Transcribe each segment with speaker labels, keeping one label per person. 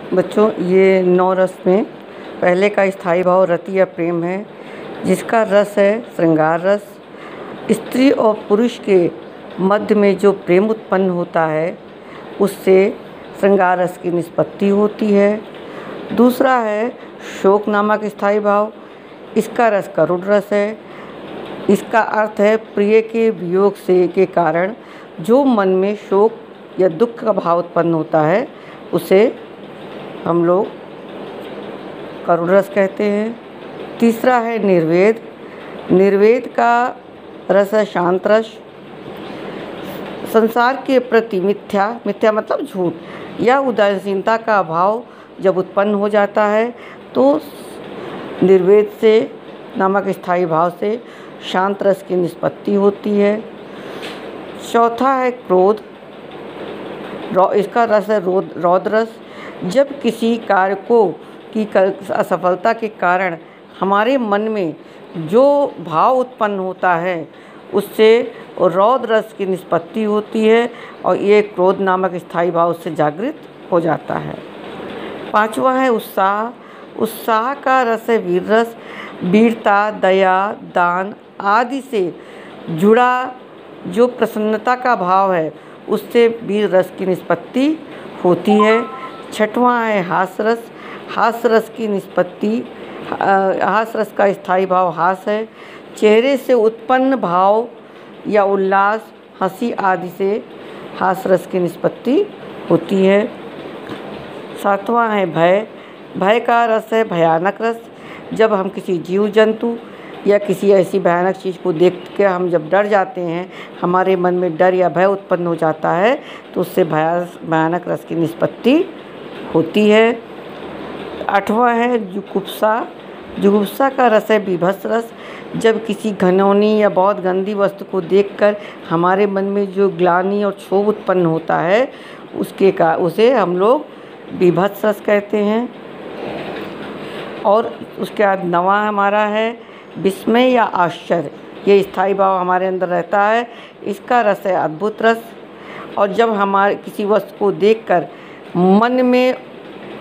Speaker 1: बच्चों, ये 9 रस में पहले का स्थायी भाव रति या प्रेम है, जिसका रस है श्रृंगार रस। स्त्री और पुरुष के मध्य में जो प्रेम उत्पन्न होता है, उससे श्रृंगार रस की निष्पत्ति होती है। दूसरा है शोक नामक स्थायी भाव, इसका रस करुण रस है। इसका अर्थ है प्रिय के वियोग से के कारण जो मन में शोक या दुख का भाव उत्पन्न होता है, उसे हम लोग करुण रस कहते हैं। तीसरा है निर्वेद। निर्वेद का रस है शांत रस। संसार के प्रति मिथ्या मतलब झूठ या उदासीनता का भाव जब उत्पन्न हो जाता है, तो निर्वेद से नामक स्थायी भाव से शांत रस की निष्पत्ति होती है। चौथा है क्रोध। इसका रस है रौद्र रस। जब किसी कार्य की असफलता के कारण हमारे मन में जो भाव उत्पन्न होता है, उससे रौद्र रस की निष्पत्ति होती है और ये क्रोध नामक स्थायी भाव से जागृत हो जाता है। पांचवा है उत्साह। उत्साह का रस है वीर रस। वीरता, दया, दान आदि से जुड़ा जो प्रसन्नता का भाव है, उससे वीर रस की निष्पत्ति होती है। छठवां है हास्य रस। हास्य रस की निष्पत्ति हास्य रस का स्थायी भाव हास है। चेहरे से उत्पन्न भाव या उल्लास, हंसी आदि से हास्य रस की निष्पत्ति होती है। सातवां है भय। भय का रस है भयानक रस। जब हम किसी जीव जंतु या किसी ऐसी भयानक चीज़ को देख के हम जब डर जाते हैं, हमारे मन में डर या भय उत्पन्न हो जाता है, तो उससे भयानक रस की निष्पत्ति होती है। आठवां है जुगुप्सा। जुगुप्सा का रस है बीभत्स रस। जब किसी घिनौनी या बहुत गंदी वस्तु को देखकर हमारे मन में जो ग्लानि और क्षोभ उत्पन्न होता है, उसे हम लोग बीभत्स रस कहते हैं। और उसके बाद नवा हमारा है विस्मय या आश्चर्य। ये स्थायी भाव हमारे अंदर रहता है। इसका रस है अद्भुत रस। और जब हमारे किसी वस्तु को देखकर मन में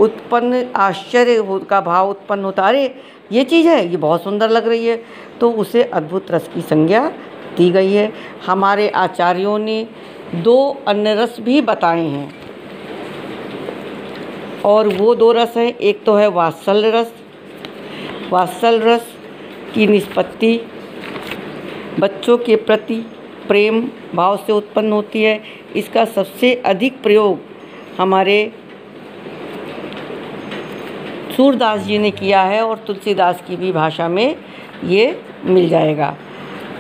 Speaker 1: उत्पन्न आश्चर्य का भाव उत्पन्न होता है, अरे ये चीज़ है, ये बहुत सुंदर लग रही है, तो उसे अद्भुत रस की संज्ञा दी गई है। हमारे आचार्यों ने 2 अन्य रस भी बताए हैं, और वो 2 रस हैं। एक तो है वात्सल्य रस। वात्सल्य रस की निष्पत्ति बच्चों के प्रति प्रेम भाव से उत्पन्न होती है। इसका सबसे अधिक प्रयोग हमारे सूरदास जी ने किया है और तुलसीदास की भी भाषा में ये मिल जाएगा।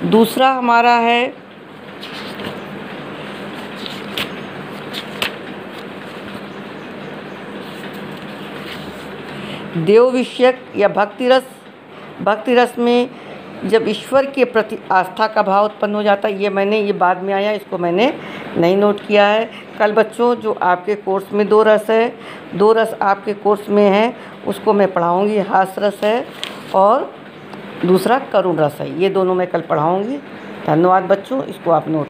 Speaker 1: दूसरा हमारा है देव विषयक या भक्ति रस। भक्ति रस में जब ईश्वर के प्रति आस्था का भाव उत्पन्न हो जाता है, ये बाद में आया, इसको मैंने नहीं नोट किया है। कल बच्चों जो आपके कोर्स में 2 रस है, 2 रस आपके कोर्स में है, उसको मैं पढ़ाऊँगी। हास्य रस है और दूसरा करुण रस है। ये दोनों मैं कल पढ़ाऊँगी। धन्यवाद बच्चों, इसको आप नोट